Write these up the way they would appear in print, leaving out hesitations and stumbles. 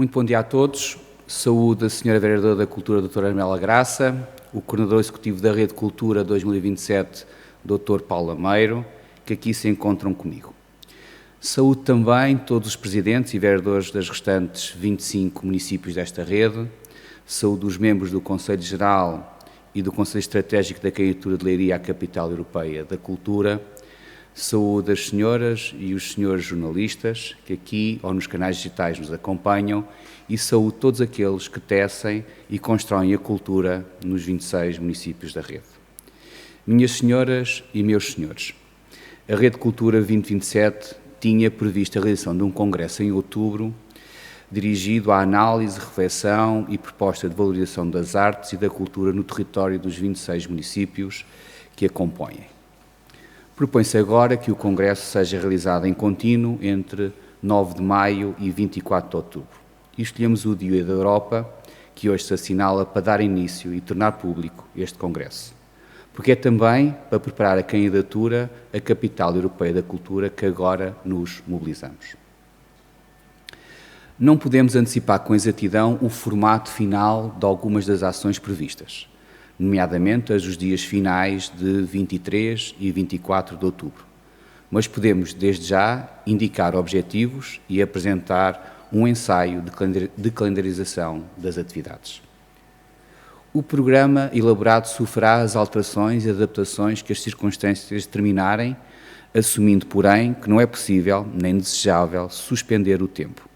Muito bom dia a todos. Saúde a Sra. Vereadora da Cultura, Dra. Armela Graça, o Coordenador Executivo da Rede Cultura 2027, Dr. Paulo Lameiro, que aqui se encontram comigo. Saúde também todos os presidentes e vereadores das restantes 25 municípios desta rede. Saúde os membros do Conselho Geral e do Conselho Estratégico da Candidatura de Leiria à Capital Europeia da Cultura. Saúde as senhoras e os senhores jornalistas que aqui ou nos canais digitais nos acompanham e saúde todos aqueles que tecem e constroem a cultura nos 26 municípios da rede. Minhas senhoras e meus senhores, a Rede Cultura 2027 tinha previsto a realização de um congresso em outubro dirigido à análise, reflexão e proposta de valorização das artes e da cultura no território dos 26 municípios que a compõem. Propõe-se agora que o congresso seja realizado em contínuo entre 9 de maio e 24 de outubro. E escolhemos o Dia da Europa, que hoje se assinala, para dar início e tornar público este congresso. Porque é também para preparar a candidatura à Capital Europeia da Cultura que agora nos mobilizamos. Não podemos antecipar com exatidão o formato final de algumas das ações previstas, nomeadamente as dos dias finais de 23 e 24 de outubro. Mas podemos, desde já, indicar objetivos e apresentar um ensaio de calendarização das atividades. O programa elaborado sofrerá as alterações e adaptações que as circunstâncias determinarem, assumindo, porém, que não é possível, nem desejável, suspender o tempo.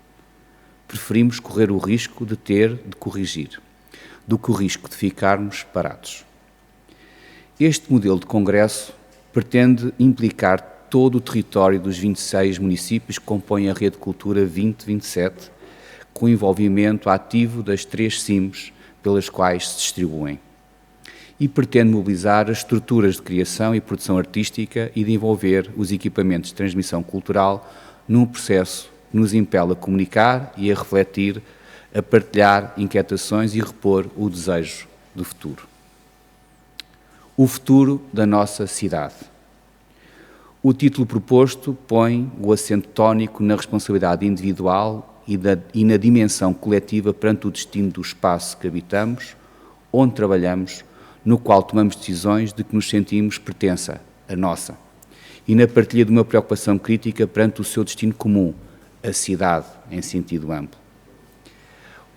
Preferimos correr o risco de ter de corrigir, do que o risco de ficarmos parados. Este modelo de congresso pretende implicar todo o território dos 26 municípios que compõem a Rede Cultura 2027, com o envolvimento ativo das 3 CIMs pelas quais se distribuem. E pretende mobilizar as estruturas de criação e produção artística e de envolver os equipamentos de transmissão cultural num processo que nos impele a comunicar e a refletir, a partilhar inquietações e repor o desejo do futuro. O futuro da nossa cidade. O título proposto põe o acento tónico na responsabilidade individual e na dimensão coletiva perante o destino do espaço que habitamos, onde trabalhamos, no qual tomamos decisões de que nos sentimos pertença, a nossa, e na partilha de uma preocupação crítica perante o seu destino comum, a cidade, em sentido amplo.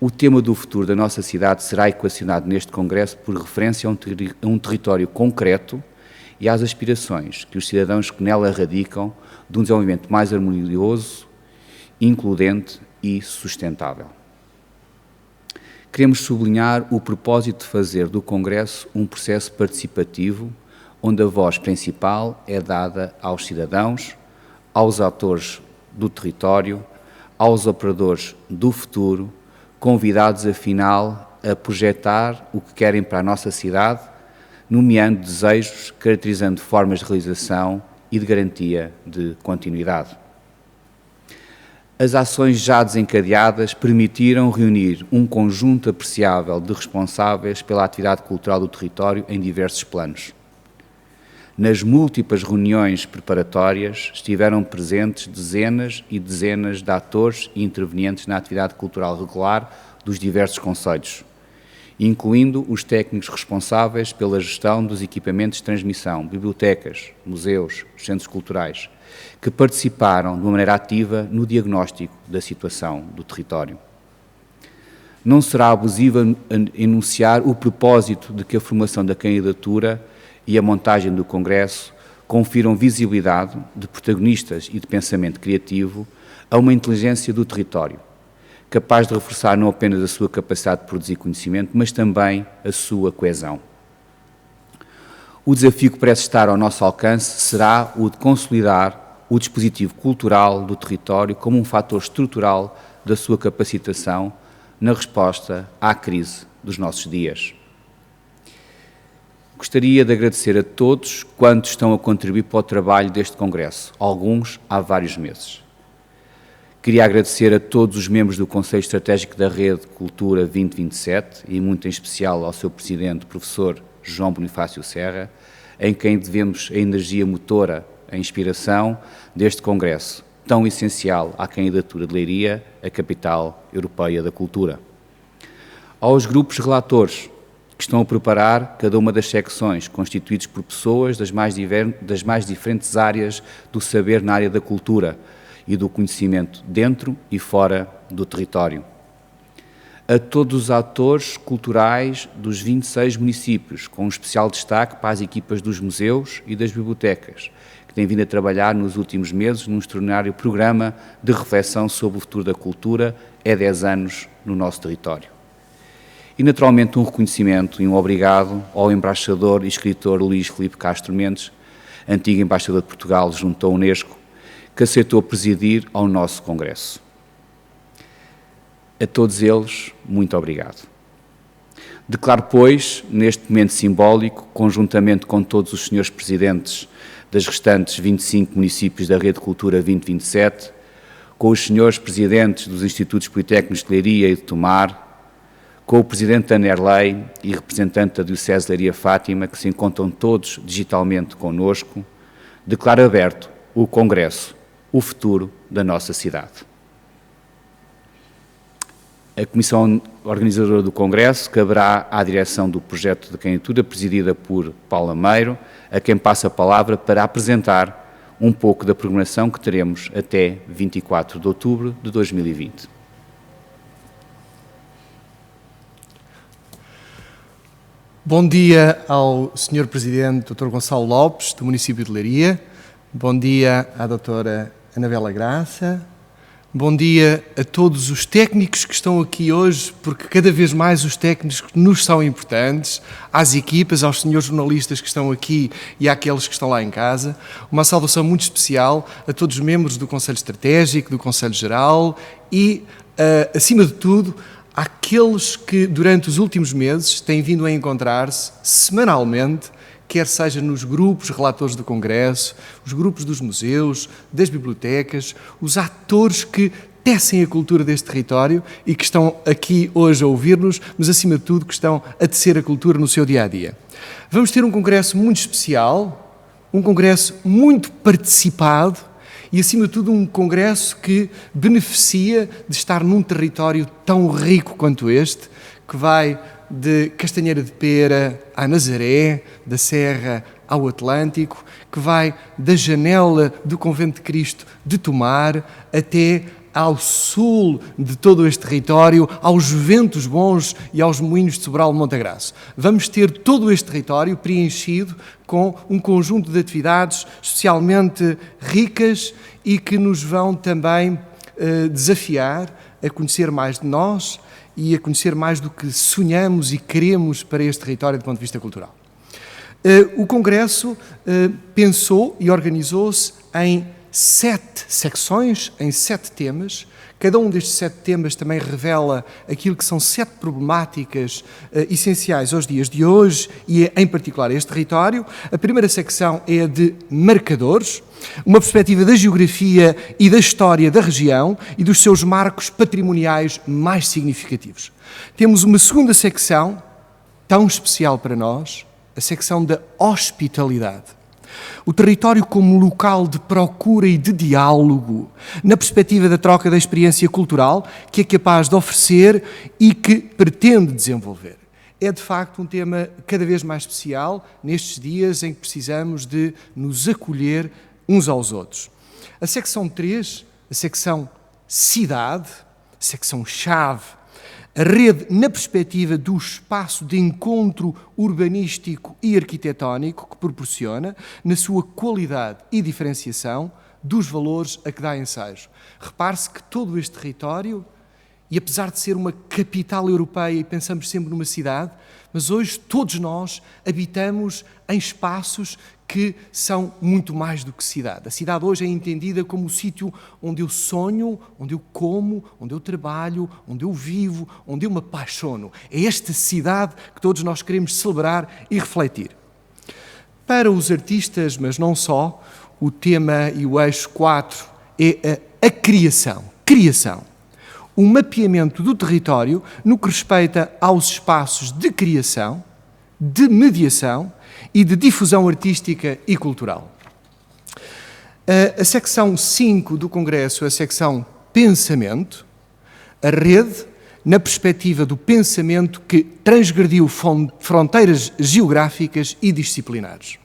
O tema do futuro da nossa cidade será equacionado neste congresso por referência a um território concreto e às aspirações que os cidadãos que nela radicam de um desenvolvimento mais harmonioso, includente e sustentável. Queremos sublinhar o propósito de fazer do congresso um processo participativo, onde a voz principal é dada aos cidadãos, aos atores do território, aos operadores do futuro, convidados, afinal, a projetar o que querem para a nossa cidade, nomeando desejos, caracterizando formas de realização e de garantia de continuidade. As ações já desencadeadas permitiram reunir um conjunto apreciável de responsáveis pela atividade cultural do território em diversos planos. Nas múltiplas reuniões preparatórias estiveram presentes dezenas e dezenas de atores e intervenientes na atividade cultural regular dos diversos concelhos, incluindo os técnicos responsáveis pela gestão dos equipamentos de transmissão, bibliotecas, museus, centros culturais, que participaram de uma maneira ativa no diagnóstico da situação do território. Não será abusivo enunciar o propósito de que a formação da candidatura e a montagem do congresso confiram visibilidade de protagonistas e de pensamento criativo a uma inteligência do território, capaz de reforçar não apenas a sua capacidade de produzir conhecimento, mas também a sua coesão. O desafio que parece estar ao nosso alcance será o de consolidar o dispositivo cultural do território como um fator estrutural da sua capacitação na resposta à crise dos nossos dias. Gostaria de agradecer a todos quantos estão a contribuir para o trabalho deste congresso, alguns há vários meses. Queria agradecer a todos os membros do Conselho Estratégico da Rede Cultura 2027 e muito em especial ao seu presidente, professor João Bonifácio Serra, em quem devemos a energia motora, a inspiração deste congresso, tão essencial à candidatura de Leiria à Capital Europeia da Cultura. Aos grupos relatores, que estão a preparar cada uma das secções, constituídos por pessoas das mais diferentes áreas do saber na área da cultura e do conhecimento dentro e fora do território. A todos os atores culturais dos 26 municípios, com um especial destaque para as equipas dos museus e das bibliotecas, que têm vindo a trabalhar nos últimos meses num extraordinário programa de reflexão sobre o futuro da cultura há 10 anos no nosso território. E, naturalmente, um reconhecimento e um obrigado ao embaixador e escritor Luís Filipe Castro Mendes, antigo embaixador de Portugal junto à Unesco, que aceitou presidir ao nosso Congresso. A todos eles, muito obrigado. Declaro, pois, neste momento simbólico, conjuntamente com todos os senhores presidentes das restantes 25 municípios da Rede Cultura 2027, com os senhores presidentes dos Institutos Politécnicos de Leiria e de Tomar, com o Presidente da NERLEI e representante da Diocese de Leiria Fátima, que se encontram todos digitalmente conosco, declaro aberto o Congresso, o futuro da nossa cidade. A Comissão Organizadora do Congresso caberá à direção do projeto de candidatura, presidida por Paulo Ameiro, a quem passo a palavra para apresentar um pouco da programação que teremos até 24 de outubro de 2020. Bom dia ao Sr. Presidente, Dr. Gonçalo Lopes, do município de Leiria. Bom dia à Dra. Anabela Graça. Bom dia a todos os técnicos que estão aqui hoje, porque cada vez mais os técnicos nos são importantes, às equipas, aos senhores jornalistas que estão aqui e àqueles que estão lá em casa. Uma saudação muito especial a todos os membros do Conselho Estratégico, do Conselho Geral e, acima de tudo, àqueles que durante os últimos meses têm vindo a encontrar-se semanalmente, quer seja nos grupos relatores do Congresso, os grupos dos museus, das bibliotecas, os atores que tecem a cultura deste território e que estão aqui hoje a ouvir-nos, mas acima de tudo que estão a tecer a cultura no seu dia-a-dia. Vamos ter um congresso muito especial, um congresso muito participado e, acima de tudo, um congresso que beneficia de estar num território tão rico quanto este, que vai de Castanheira de Pera à Nazaré, da Serra ao Atlântico, que vai da janela do Convento de Cristo de Tomar até ao sul de todo este território, aos ventos bons e aos moinhos de Sobral de Montagraço. Vamos ter todo este território preenchido com um conjunto de atividades socialmente ricas e que nos vão também desafiar a conhecer mais de nós e a conhecer mais do que sonhamos e queremos para este território do ponto de vista cultural. O Congresso pensou e organizou-se em 7 secções, em 7 temas. Cada um destes 7 temas também revela aquilo que são 7 problemáticas essenciais aos dias de hoje e, em particular, a este território. A primeira secção é a de marcadores, uma perspectiva da geografia e da história da região e dos seus marcos patrimoniais mais significativos. Temos uma segunda secção, tão especial para nós, a secção da hospitalidade. O território como local de procura e de diálogo, na perspectiva da troca da experiência cultural que é capaz de oferecer e que pretende desenvolver. É, de facto, um tema cada vez mais especial nestes dias em que precisamos de nos acolher uns aos outros. A secção 3, a secção cidade, a secção chave, a rede na perspectiva do espaço de encontro urbanístico e arquitetónico que proporciona, na sua qualidade e diferenciação, dos valores a que dá ensejo. Repare-se que todo este território, e apesar de ser uma capital europeia e pensamos sempre numa cidade, mas hoje todos nós habitamos em espaços que são muito mais do que cidade. A cidade hoje é entendida como o sítio onde eu sonho, onde eu como, onde eu trabalho, onde eu vivo, onde eu me apaixono. É esta cidade que todos nós queremos celebrar e refletir. Para os artistas, mas não só, o tema e o eixo 4 é a criação. Criação. O mapeamento do território no que respeita aos espaços de criação, de mediação e de difusão artística e cultural. A secção 5 do Congresso é a secção Pensamento, a rede na perspectiva do pensamento que transgrediu fronteiras geográficas e disciplinares.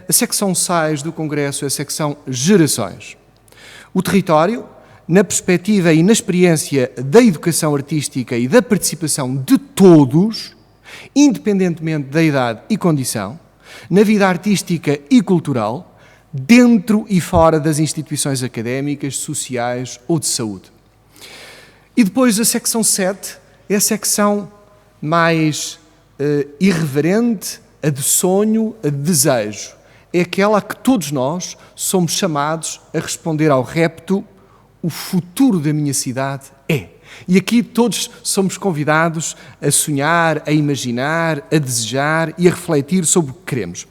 A secção 6 do Congresso é a secção Gerações. O território, na perspectiva e na experiência da educação artística e da participação de todos, independentemente da idade e condição, na vida artística e cultural, dentro e fora das instituições académicas, sociais ou de saúde. E depois a secção 7 é a secção mais irreverente, a de sonho, a de desejo. É aquela a que todos nós somos chamados a responder ao repto: o futuro da minha cidade é. E aqui todos somos convidados a sonhar, a imaginar, a desejar e a refletir sobre o que queremos.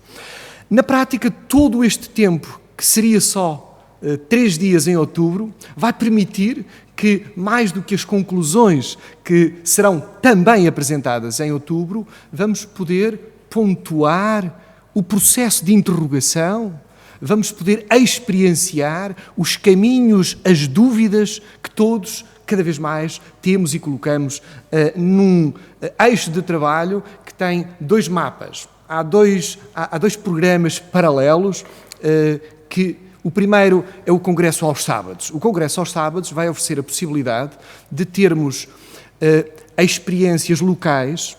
Na prática, todo este tempo, que seria só 3 dias em outubro, vai permitir que, mais do que as conclusões que serão também apresentadas em outubro, vamos poder pontuar o processo de interrogação, vamos poder experienciar os caminhos, as dúvidas que todos, cada vez mais, temos e colocamos num eixo de trabalho que tem 2 mapas. Há dois programas paralelos que o primeiro é o Congresso aos sábados. O Congresso aos sábados vai oferecer a possibilidade de termos experiências locais,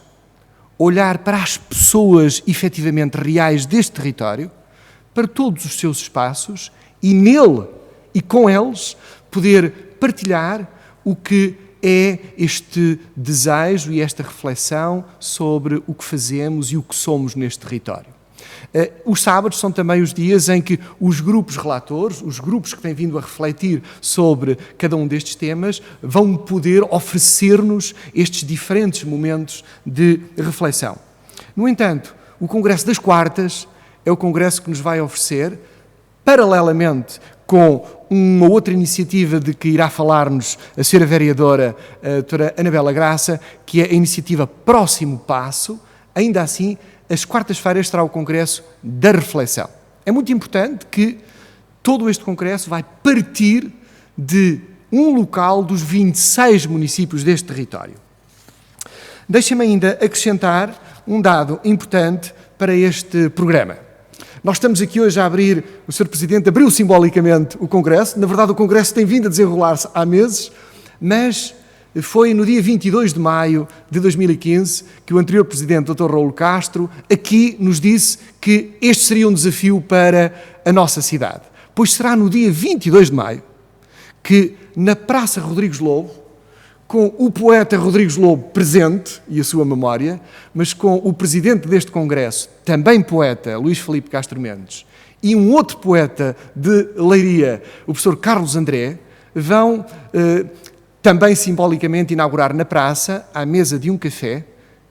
olhar para as pessoas efetivamente reais deste território, para todos os seus espaços e nele e com eles poder partilhar o que é este desejo e esta reflexão sobre o que fazemos e o que somos neste território. Os sábados são também os dias em que os grupos relatores, os grupos que têm vindo a refletir sobre cada um destes temas, vão poder oferecer-nos estes diferentes momentos de reflexão. No entanto, o Congresso das Quartas é o congresso que nos vai oferecer, paralelamente com uma outra iniciativa de que irá falar-nos a senhora vereadora, a doutora Anabela Graça, que é a iniciativa Próximo Passo. Ainda assim, às quartas-feiras será o Congresso da Reflexão. É muito importante que todo este congresso vai partir de um local dos 26 municípios deste território. Deixem-me ainda acrescentar um dado importante para este programa. Nós estamos aqui hoje a abrir, o Sr. Presidente abriu simbolicamente o Congresso. Na verdade, o Congresso tem vindo a desenrolar-se há meses, mas foi no dia 22 de maio de 2015 que o anterior Presidente, Dr. Raul Castro, aqui nos disse que este seria um desafio para a nossa cidade. Pois será no dia 22 de maio que, na Praça Rodrigues Lobo, com o poeta Rodrigues Lobo presente e a sua memória, mas com o Presidente deste Congresso, também poeta, Luís Filipe Castro Mendes, e um outro poeta de Leiria, o professor Carlos André, vão também simbolicamente inaugurar na praça, à mesa de um café.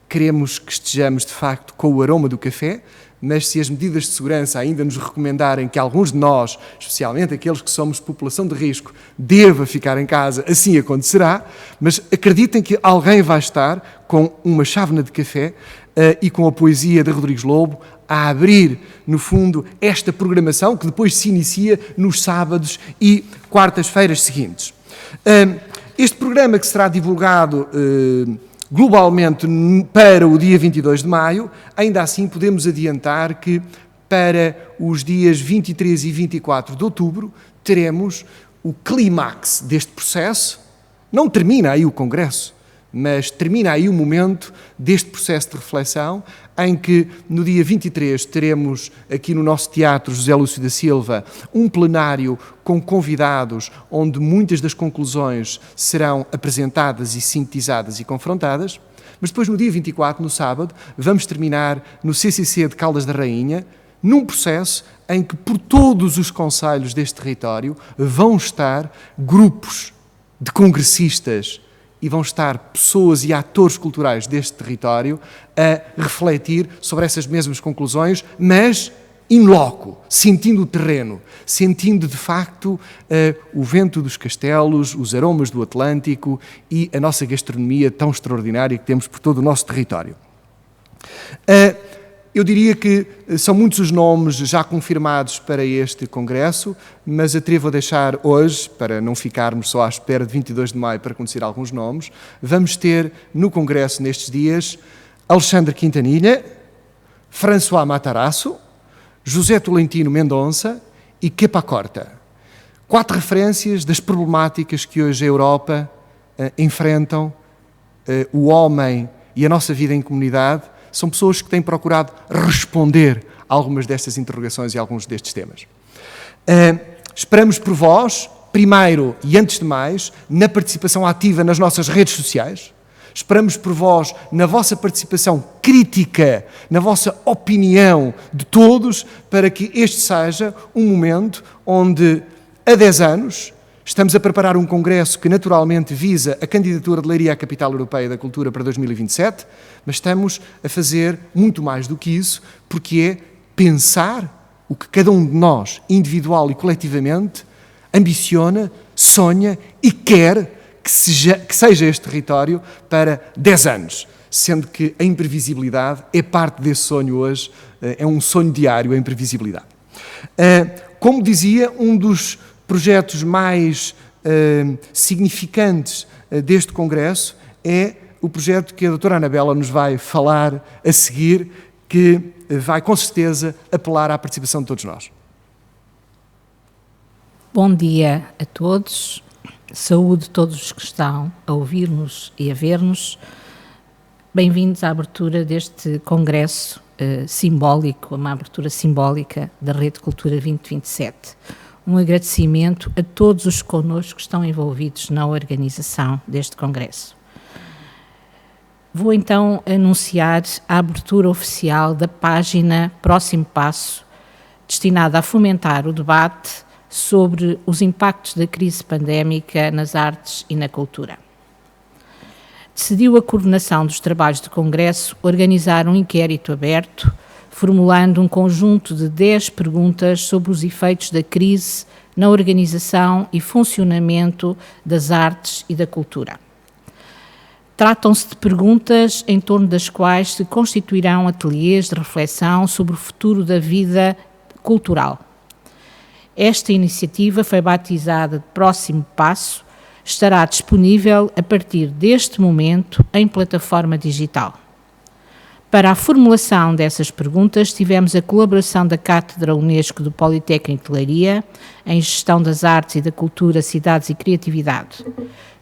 Queremos que estejamos, de facto, com o aroma do café, mas se as medidas de segurança ainda nos recomendarem que alguns de nós, especialmente aqueles que somos população de risco, deva ficar em casa, assim acontecerá, mas acreditem que alguém vai estar com uma chávena de café e com a poesia de Rodrigues Lobo a abrir, no fundo, esta programação que depois se inicia nos sábados e quartas-feiras seguintes. Este programa, que será divulgado globalmente para o dia 22 de maio, ainda assim podemos adiantar que para os dias 23 e 24 de outubro teremos o clímax deste processo. Não termina aí o Congresso, mas termina aí o momento deste processo de reflexão, em que no dia 23 teremos aqui no nosso Teatro José Lúcio da Silva um plenário com convidados, onde muitas das conclusões serão apresentadas e sintetizadas e confrontadas, mas depois no dia 24, no sábado, vamos terminar no CCC de Caldas da Rainha, num processo em que por todos os concelhos deste território vão estar grupos de congressistas e vão estar pessoas e atores culturais deste território a refletir sobre essas mesmas conclusões, mas in loco, sentindo o terreno, sentindo de facto o vento dos castelos, os aromas do Atlântico e a nossa gastronomia tão extraordinária que temos por todo o nosso território. Eu diria que são muitos os nomes já confirmados para este congresso, mas atrevo a deixar hoje, para não ficarmos só à espera de 22 de maio para conhecer alguns nomes, vamos ter no congresso nestes dias Alexandre Quintanilha, François Matarazzo, José Tolentino Mendonça e Kepa Corta. 4 referências das problemáticas que hoje a Europa enfrentam, o homem e a nossa vida em comunidade. São pessoas que têm procurado responder a algumas destas interrogações e a alguns destes temas. Esperamos por vós, primeiro e antes de mais, na participação ativa nas nossas redes sociais. Esperamos por vós na vossa participação crítica, na vossa opinião de todos, para que este seja um momento onde, há 10 anos, estamos a preparar um congresso que naturalmente visa a candidatura de Leiria à Capital Europeia da Cultura para 2027, mas estamos a fazer muito mais do que isso, porque é pensar o que cada um de nós, individual e coletivamente, ambiciona, sonha e quer que seja este território para 10 anos, sendo que a imprevisibilidade é parte desse sonho hoje, é um sonho diário, a imprevisibilidade. Como dizia, um dos projetos mais significantes deste congresso é o projeto que a doutora Anabela nos vai falar a seguir, que vai com certeza apelar à participação de todos nós. Bom dia a todos, saúde a todos os que estão a ouvir-nos e a ver-nos. Bem-vindos à abertura deste congresso simbólico, uma abertura simbólica da Rede Cultura 2027. Um agradecimento a todos os que connosco estão envolvidos na organização deste congresso. Vou então anunciar a abertura oficial da página Próximo Passo, destinada a fomentar o debate sobre os impactos da crise pandémica nas artes e na cultura. Decidiu a coordenação dos trabalhos do congresso organizar um inquérito aberto, formulando um conjunto de 10 perguntas sobre os efeitos da crise na organização e funcionamento das artes e da cultura. Tratam-se de perguntas em torno das quais se constituirão ateliês de reflexão sobre o futuro da vida cultural. Esta iniciativa foi batizada de Próximo Passo, estará disponível a partir deste momento em plataforma digital. Para a formulação dessas perguntas, tivemos a colaboração da Cátedra Unesco do Politécnico de Leiria, em Gestão das Artes e da Cultura, Cidades e Criatividade.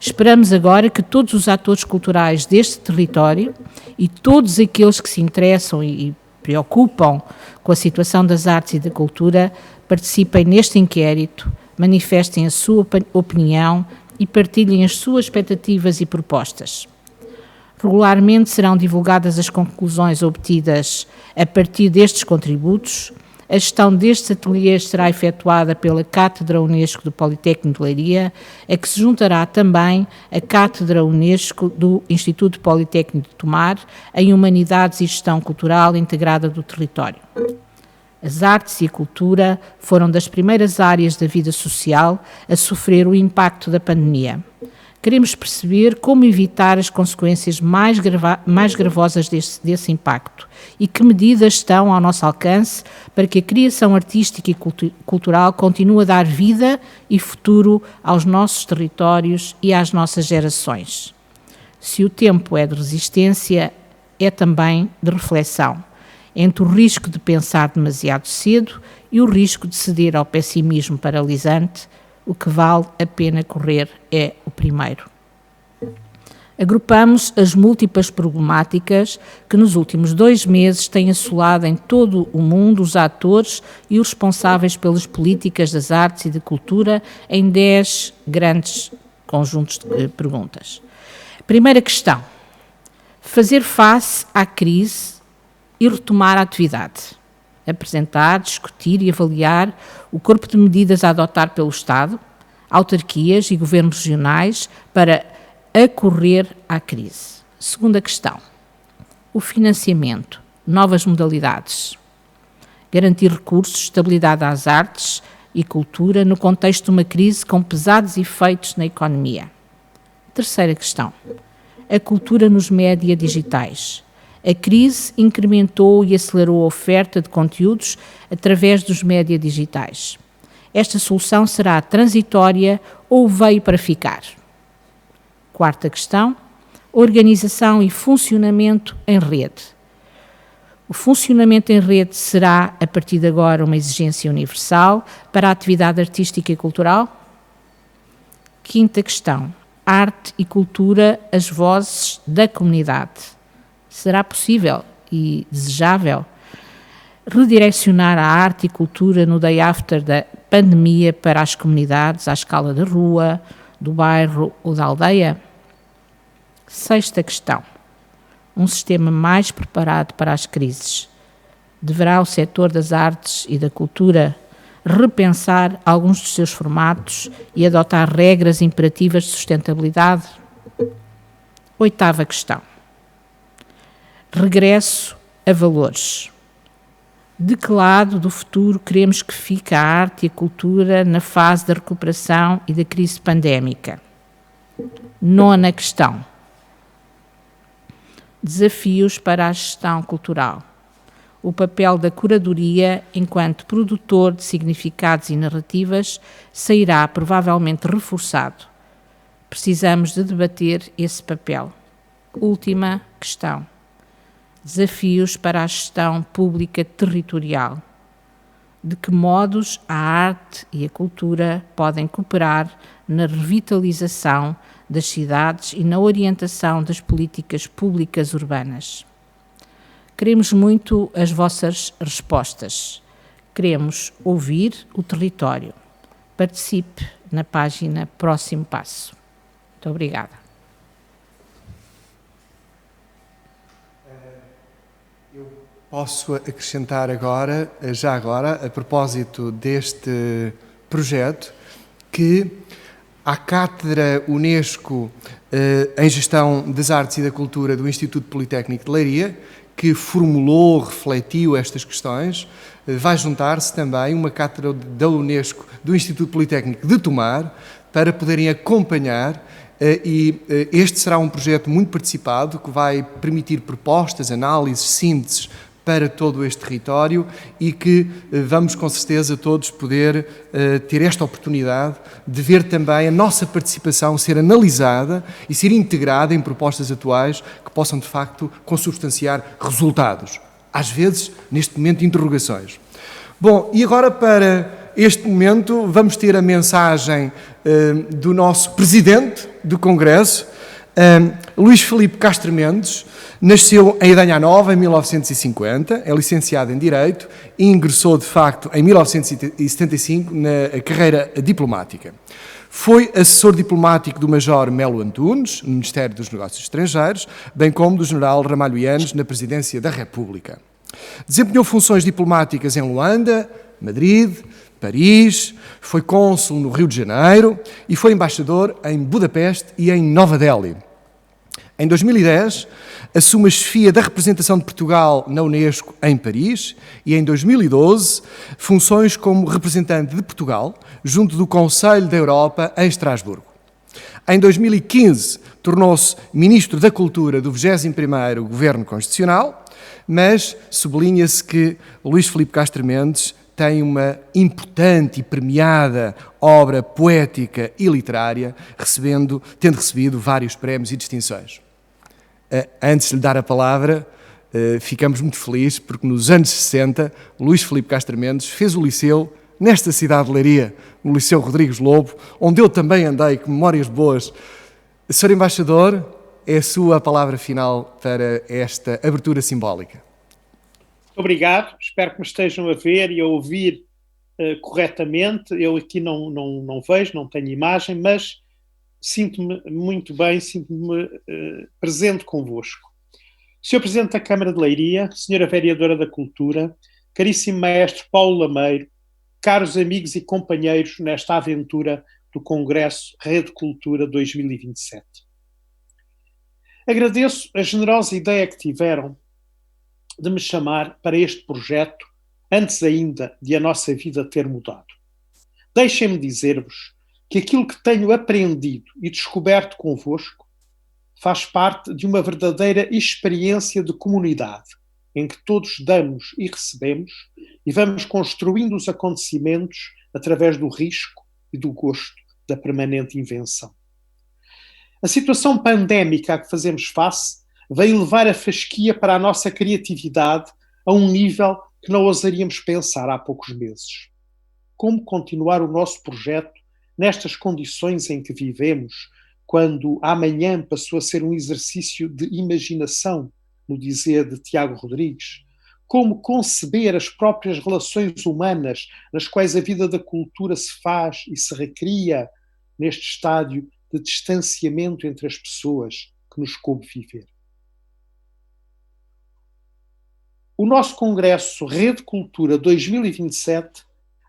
Esperamos agora que todos os atores culturais deste território e todos aqueles que se interessam e preocupam com a situação das artes e da cultura participem neste inquérito, manifestem a sua opinião e partilhem as suas expectativas e propostas. Regularmente serão divulgadas as conclusões obtidas a partir destes contributos. A gestão destes ateliês será efetuada pela Cátedra Unesco do Politécnico de Leiria, a que se juntará também a Cátedra Unesco do Instituto Politécnico de Tomar, em Humanidades e Gestão Cultural Integrada do Território. As artes e a cultura foram das primeiras áreas da vida social a sofrer o impacto da pandemia. Queremos perceber como evitar as consequências mais gravosas desse impacto e que medidas estão ao nosso alcance para que a criação artística e cultural continue a dar vida e futuro aos nossos territórios e às nossas gerações. Se o tempo é de resistência, é também de reflexão, entre o risco de pensar demasiado cedo e o risco de ceder ao pessimismo paralisante. O que vale a pena correr é o primeiro. Agrupamos as múltiplas problemáticas que nos últimos 2 meses têm assolado em todo o mundo os atores e os responsáveis pelas políticas das artes e da cultura em 10 grandes conjuntos de perguntas. Primeira questão: fazer face à crise e retomar a atividade. Apresentar, discutir e avaliar o corpo de medidas a adotar pelo Estado, autarquias e governos regionais para acorrer à crise. Segunda questão: o financiamento, novas modalidades. Garantir recursos, estabilidade às artes e cultura no contexto de uma crise com pesados efeitos na economia. Terceira questão: a cultura nos média digitais. A crise incrementou e acelerou a oferta de conteúdos através dos média digitais. Esta solução será transitória ou veio para ficar? Quarta questão: organização e funcionamento em rede. O funcionamento em rede será, a partir de agora, uma exigência universal para a atividade artística e cultural? Quinta questão: arte e cultura, as vozes da comunidade. Será possível e desejável redirecionar a arte e cultura no day after da pandemia para as comunidades à escala da rua, do bairro ou da aldeia? Sexta questão: um sistema mais preparado para as crises. Deverá o setor das artes e da cultura repensar alguns dos seus formatos e adotar regras imperativas de sustentabilidade? Oitava questão: regresso a valores. De que lado do futuro queremos que fique a arte e a cultura na fase da recuperação e da crise pandémica? Nona questão: desafios para a gestão cultural. O papel da curadoria enquanto produtor de significados e narrativas sairá provavelmente reforçado. Precisamos de debater esse papel. Última questão: desafios para a gestão pública territorial. De que modos a arte e a cultura podem cooperar na revitalização das cidades e na orientação das políticas públicas urbanas? Queremos muito as vossas respostas. Queremos ouvir o território. Participe na página Próximo Passo. Muito obrigada. Posso acrescentar agora, já agora, a propósito deste projeto, que a Cátedra Unesco em Gestão das Artes e da Cultura do Instituto Politécnico de Leiria, que formulou, refletiu estas questões, vai juntar-se também uma cátedra da Unesco do Instituto Politécnico de Tomar, para poderem acompanhar, e este será um projeto muito participado, que vai permitir propostas, análises, sínteses para todo este território, e que vamos com certeza todos poder ter esta oportunidade de ver também a nossa participação ser analisada e ser integrada em propostas atuais que possam de facto consubstanciar resultados. Às vezes, neste momento, interrogações. Bom, e agora para este momento vamos ter a mensagem do nosso Presidente do Congresso, Luís Filipe Castro Mendes. Nasceu em Idanha Nova em 1950, é licenciado em Direito e ingressou de facto em 1975 na carreira diplomática. Foi assessor diplomático do Major Melo Antunes, no Ministério dos Negócios Estrangeiros, bem como do General Ramalho Yanes, na Presidência da República. Desempenhou funções diplomáticas em Luanda, Madrid, Paris, foi cônsul no Rio de Janeiro e foi embaixador em Budapeste e em Nova Delhi. Em 2010, assume a chefia da representação de Portugal na Unesco em Paris e, em 2012, funções como representante de Portugal junto do Conselho da Europa em Estrasburgo. Em 2015, tornou-se Ministro da Cultura do 21º Governo Constitucional, mas sublinha-se que Luís Filipe Castro Mendes tem uma importante e premiada obra poética e literária, tendo recebido vários prémios e distinções. Antes de lhe dar a palavra, ficamos muito felizes porque nos anos 60, Luís Filipe Castro Mendes fez o liceu nesta cidade de Leiria, no Liceu Rodrigues Lobo, onde eu também andei, com memórias boas. Sr. Embaixador, é a sua palavra final para esta abertura simbólica. Obrigado, espero que me estejam a ver e a ouvir corretamente. Eu aqui não vejo, não tenho imagem, mas sinto-me muito bem, sinto-me presente convosco. Sr. Presidente da Câmara de Leiria, Sra. Vereadora da Cultura, caríssimo Maestro Paulo Lameiro, caros amigos e companheiros nesta aventura do Congresso Rede Cultura 2027. Agradeço a generosa ideia que tiveram de me chamar para este projeto antes ainda de a nossa vida ter mudado. Deixem-me dizer-vos que aquilo que tenho aprendido e descoberto convosco faz parte de uma verdadeira experiência de comunidade, em que todos damos e recebemos e vamos construindo os acontecimentos através do risco e do gosto da permanente invenção. A situação pandémica a que fazemos face veio levar a fasquia para a nossa criatividade a um nível que não ousaríamos pensar há poucos meses. Como continuar o nosso projeto nestas condições em que vivemos, quando amanhã passou a ser um exercício de imaginação, no dizer de Tiago Rodrigues? Como conceber as próprias relações humanas nas quais a vida da cultura se faz e se recria neste estádio de distanciamento entre as pessoas que nos coube viver? O nosso Congresso Rede Cultura 2027,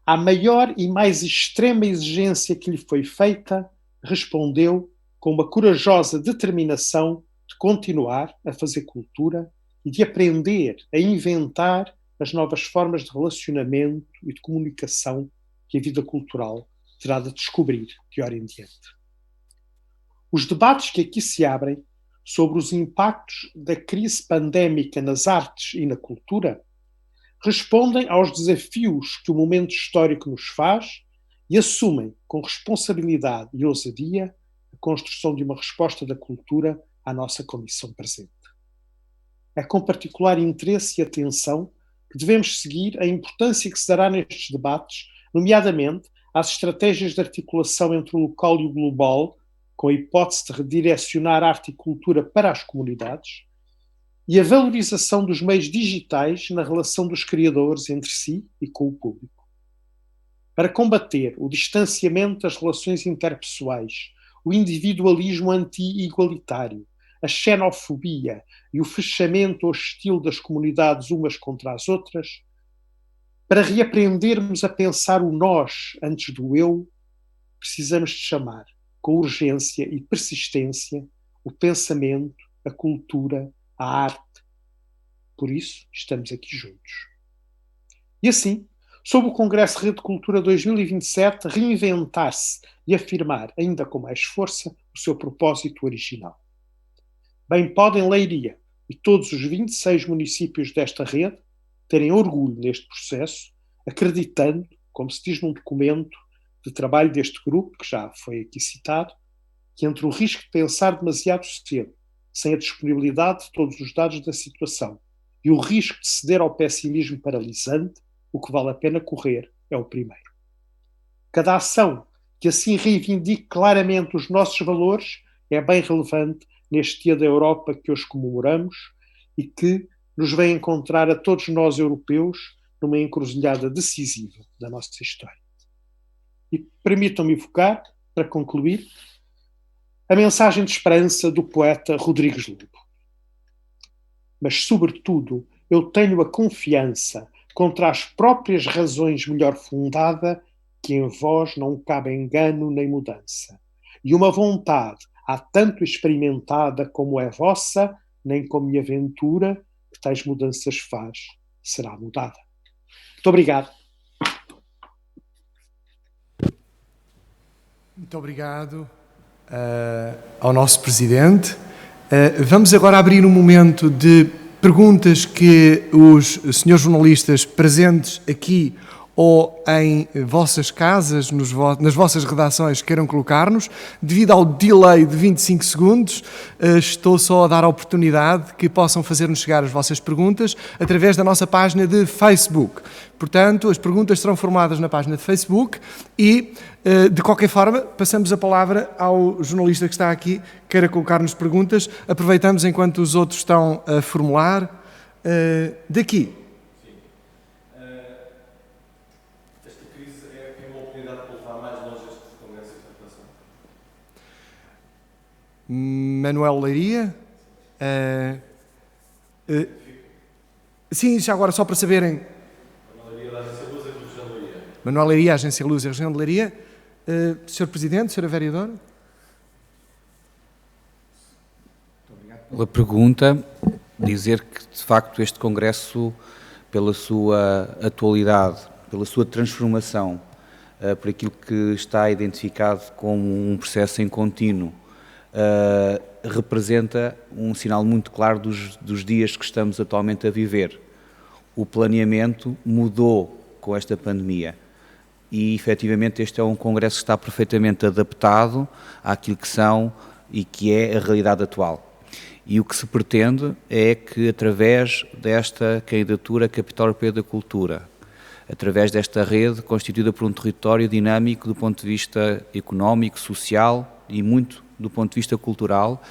à maior e mais extrema exigência que lhe foi feita, respondeu com uma corajosa determinação de continuar a fazer cultura e de aprender a inventar as novas formas de relacionamento e de comunicação que a vida cultural terá de descobrir de hora em diante. Os debates que aqui se abrem sobre os impactos da crise pandémica nas artes e na cultura respondem aos desafios que o momento histórico nos faz e assumem com responsabilidade e ousadia a construção de uma resposta da cultura à nossa condição presente. É com particular interesse e atenção que devemos seguir a importância que se dará nestes debates, nomeadamente às estratégias de articulação entre o local e o global, com a hipótese de redirecionar arte e cultura para as comunidades, e a valorização dos meios digitais na relação dos criadores entre si e com o público. Para combater o distanciamento das relações interpessoais, o individualismo anti-igualitário, a xenofobia e o fechamento hostil das comunidades umas contra as outras, para reaprendermos a pensar o nós antes do eu, precisamos de chamar, com urgência e persistência, o pensamento, a cultura, a arte. Por isso, estamos aqui juntos. E assim, sob o Congresso Rede Cultura 2027, reinventar-se e afirmar, ainda com mais força, o seu propósito original. Bem podem Leiria e todos os 26 municípios desta rede terem orgulho neste processo, acreditando, como se diz num documento de trabalho deste grupo, que já foi aqui citado, que entre o risco de pensar demasiado cedo, sem a disponibilidade de todos os dados da situação, e o risco de ceder ao pessimismo paralisante, o que vale a pena correr é o primeiro. Cada ação que assim reivindique claramente os nossos valores é bem relevante neste Dia da Europa que hoje comemoramos e que nos vem encontrar a todos nós europeus numa encruzilhada decisiva da nossa história. E permitam-me evocar, para concluir, a mensagem de esperança do poeta Rodrigues Lobo. Mas, sobretudo, eu tenho a confiança contra as próprias razões melhor fundada que em vós não cabe engano nem mudança, e uma vontade há tanto experimentada como é vossa, nem com minha ventura, que tais mudanças faz, será mudada. Muito obrigado. Muito obrigado ao nosso Presidente. Vamos agora abrir um momento de perguntas que os senhores jornalistas presentes aqui ou em vossas casas, nas vossas redações, queiram colocar-nos. Devido ao delay de 25 segundos, estou só a dar a oportunidade que possam fazer-nos chegar as vossas perguntas através da nossa página de Facebook. Portanto, as perguntas serão formadas na página de Facebook e, de qualquer forma, passamos a palavra ao jornalista que está aqui, queira colocar-nos perguntas. Aproveitamos enquanto os outros estão a formular. Daqui. Manuel Leiria. Sim, já agora, só para saberem. Manuel Leiria, Agência Luz e Região de Leiria. Sr. Presidente, Sra. Vereadora. Pela pergunta, dizer que, de facto, este Congresso, pela sua atualidade, pela sua transformação, por aquilo que está identificado como um processo em contínuo, representa um sinal muito claro dos dias que estamos atualmente a viver. O planeamento mudou com esta pandemia e, efetivamente, este é um congresso que está perfeitamente adaptado àquilo que são e que é a realidade atual. E o que se pretende é que, através desta candidatura Capital Europeu da Cultura, através desta rede constituída por um território dinâmico do ponto de vista económico, social e muito do ponto de vista cultural,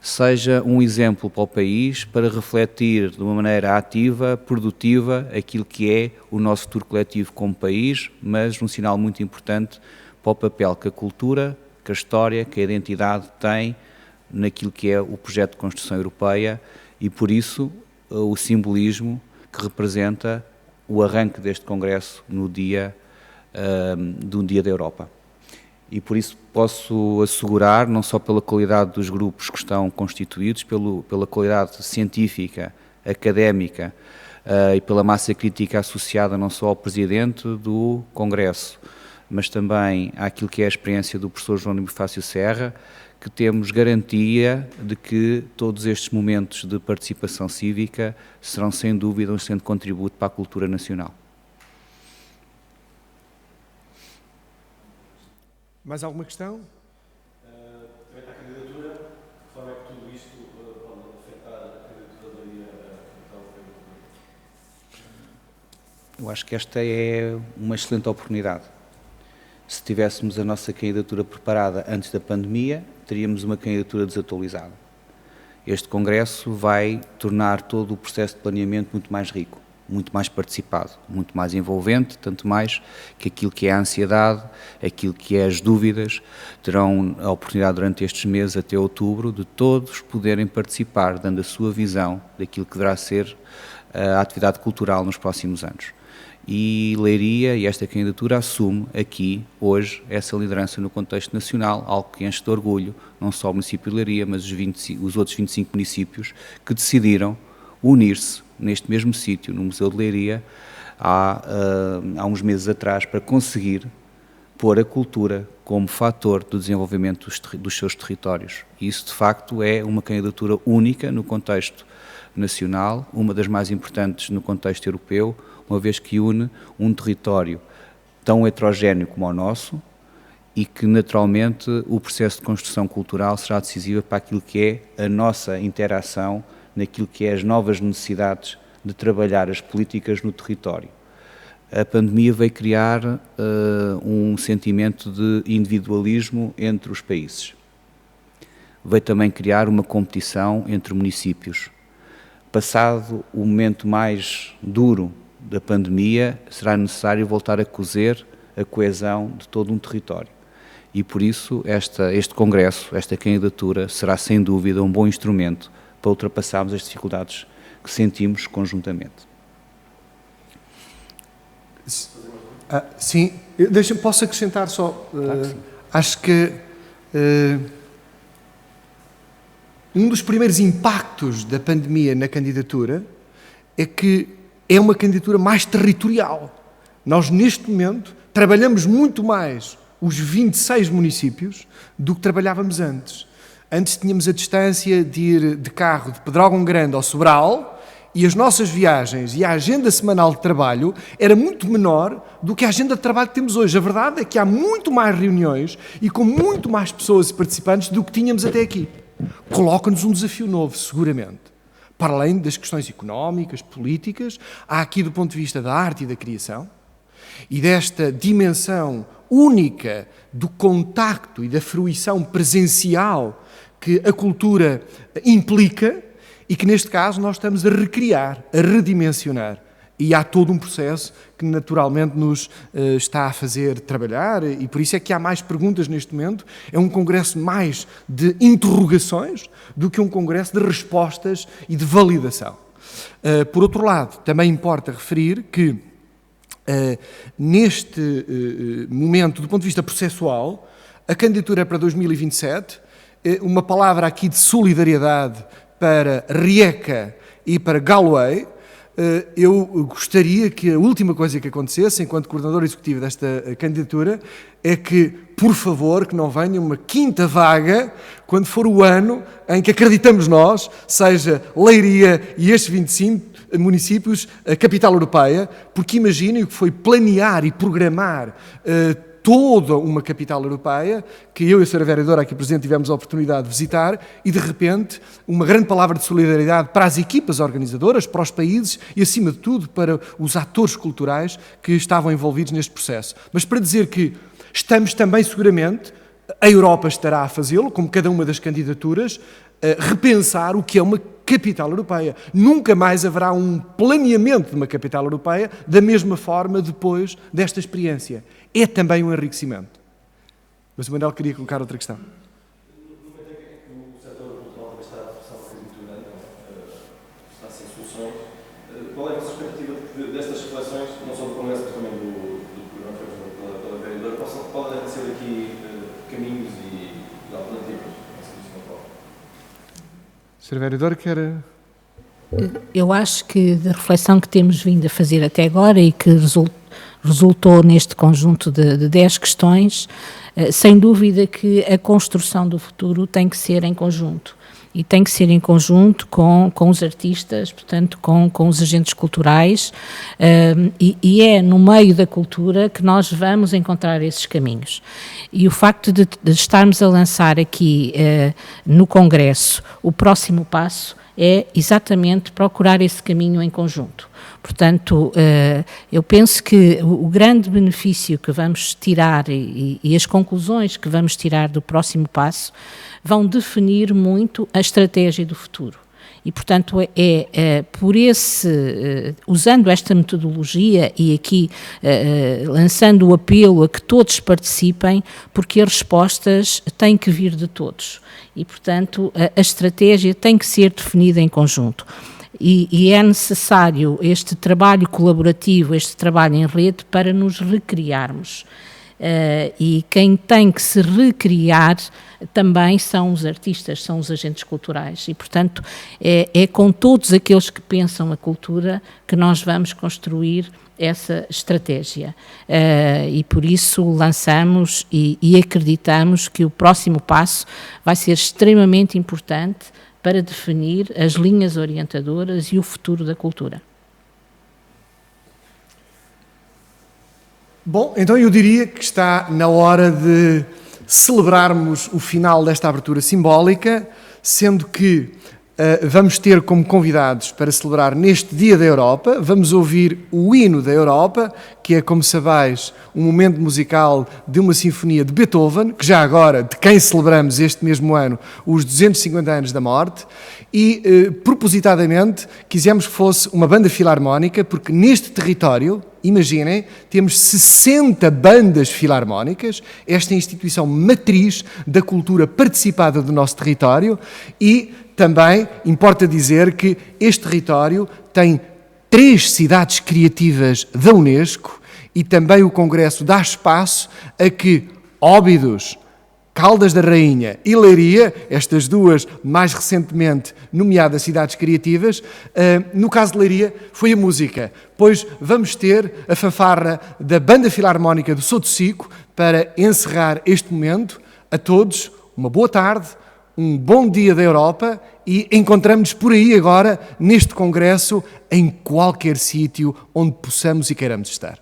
seja um exemplo para o país para refletir de uma maneira ativa, produtiva, aquilo que é o nosso futuro coletivo como país, mas um sinal muito importante para o papel que a cultura, que a história, que a identidade tem naquilo que é o projeto de construção europeia e, por isso, o simbolismo que representa o arranque deste congresso no dia do Dia da Europa. E por isso posso assegurar, não só pela qualidade dos grupos que estão constituídos, pela qualidade científica, académica e pela massa crítica associada não só ao Presidente do Congresso, mas também àquilo que é a experiência do professor João Bonifácio Serra, que temos garantia de que todos estes momentos de participação cívica serão sem dúvida um excelente contributo para a cultura nacional. Mais alguma questão? Também a candidatura, de forma é que tudo isto pode afetar a candidatura da Liga Capital Europeu? Eu acho que esta é uma excelente oportunidade. Se tivéssemos a nossa candidatura preparada antes da pandemia, teríamos uma candidatura desatualizada. Este congresso vai tornar todo o processo de planeamento muito mais rico, muito mais participado, muito mais envolvente, tanto mais que aquilo que é a ansiedade, aquilo que é as dúvidas, terão a oportunidade durante estes meses até outubro de todos poderem participar, dando a sua visão daquilo que deverá ser a atividade cultural nos próximos anos. E Leiria e esta candidatura assume aqui, hoje, essa liderança no contexto nacional, algo que enche de orgulho, não só o município de Leiria, mas os outros 25 municípios que decidiram unir-se neste mesmo sítio, no Museu de Leiria, há uns meses atrás, para conseguir pôr a cultura como fator do desenvolvimento dos seus territórios. E isso, de facto, é uma candidatura única no contexto nacional, uma das mais importantes no contexto europeu, uma vez que une um território tão heterogéneo como o nosso e que, naturalmente, o processo de construção cultural será decisivo para aquilo que é a nossa interação, naquilo que é as novas necessidades de trabalhar as políticas no território. A pandemia veio criar um sentimento de individualismo entre os países. Veio também criar uma competição entre municípios. Passado o momento mais duro da pandemia, será necessário voltar a cozer a coesão de todo um território. E por isso este congresso, esta candidatura, será sem dúvida um bom instrumento para ultrapassarmos as dificuldades que sentimos conjuntamente. Sim, posso acrescentar só, Claro que sim. Acho que um dos primeiros impactos da pandemia na candidatura é que é uma candidatura mais territorial. Nós, neste momento, trabalhamos muito mais os 26 municípios do que trabalhávamos antes. Antes tínhamos a distância de ir de carro de Pedrógão Grande ao Sobral e as nossas viagens e a agenda semanal de trabalho era muito menor do que a agenda de trabalho que temos hoje. A verdade é que há muito mais reuniões e com muito mais pessoas e participantes do que tínhamos até aqui. Coloca-nos um desafio novo, seguramente. Para além das questões económicas, políticas, há aqui do ponto de vista da arte e da criação e desta dimensão única do contacto e da fruição presencial que a cultura implica e que, neste caso, nós estamos a recriar, a redimensionar. E há todo um processo que, naturalmente, nos está a fazer trabalhar e por isso é que há mais perguntas neste momento. É um congresso mais de interrogações do que um congresso de respostas e de validação. Por outro lado, também importa referir que, neste momento, do ponto de vista processual, a candidatura é para 2027, uma palavra aqui de solidariedade para Rijeka e para Galway, eu gostaria que a última coisa que acontecesse, enquanto coordenador executivo desta candidatura, é que, por favor, que não venha uma quinta vaga quando for o ano em que acreditamos nós, seja Leiria e estes 25 municípios a capital europeia, porque imaginem o que foi planear e programar toda uma capital europeia, que eu e a Sra. Vereadora aqui presente tivemos a oportunidade de visitar, e de repente uma grande palavra de solidariedade para as equipas organizadoras, para os países e, acima de tudo, para os atores culturais que estavam envolvidos neste processo. Mas para dizer que estamos também, seguramente, a Europa estará a fazê-lo, como cada uma das candidaturas, a repensar o que é uma capital europeia. Nunca mais haverá um planeamento de uma capital europeia da mesma forma depois desta experiência. É também um enriquecimento. Mas o Manuel queria colocar outra questão. No momento em que o setor cultural também está a atravessar um bocadinho durante, está sem soluções, qual é a vossa expectativa destas reflexões, não só do Congresso, mas também do programa feito pela vereadora, podem ser aqui caminhos e alternativas à solução atual? Sr. Vereador, quer... Eu acho que da reflexão que temos vindo a fazer até agora e que resultou neste conjunto de 10 questões, sem dúvida que a construção do futuro tem que ser em conjunto. E tem que ser em conjunto com os artistas, portanto, com os agentes culturais, e é no meio da cultura que nós vamos encontrar esses caminhos. E o facto de estarmos a lançar aqui no Congresso o próximo passo é exatamente procurar esse caminho em conjunto. Portanto, eu penso que o grande benefício que vamos tirar e as conclusões que vamos tirar do próximo passo vão definir muito a estratégia do futuro. E, portanto, usando esta metodologia e aqui lançando o apelo a que todos participem, porque as respostas têm que vir de todos. E, portanto, a estratégia tem que ser definida em conjunto. E é necessário este trabalho colaborativo, este trabalho em rede, para nos recriarmos. E quem tem que se recriar também são os artistas, são os agentes culturais. E, portanto, é com todos aqueles que pensam a cultura que nós vamos construir essa estratégia. E por isso lançamos e acreditamos que o próximo passo vai ser extremamente importante para definir as linhas orientadoras e o futuro da cultura. Bom, então eu diria que está na hora de celebrarmos o final desta abertura simbólica, sendo que vamos ter como convidados para celebrar neste Dia da Europa, vamos ouvir o hino da Europa, que é, como sabais, um momento musical de uma sinfonia de Beethoven, que já agora, de quem celebramos este mesmo ano, os 250 anos da morte, e propositadamente quisemos que fosse uma banda filarmónica, porque neste território, imaginem, temos 60 bandas filarmónicas, esta instituição matriz da cultura participada do nosso território, e também importa dizer que este território tem 3 cidades criativas da Unesco e também o Congresso dá espaço a que Óbidos, Caldas da Rainha e Leiria, estas duas mais recentemente nomeadas cidades criativas, no caso de Leiria foi a música, pois vamos ter a fanfarra da Banda Filarmónica do Sotocico para encerrar este momento. A todos, uma boa tarde, um bom Dia da Europa e encontramos-nos por aí agora, neste Congresso, em qualquer sítio onde possamos e queiramos estar.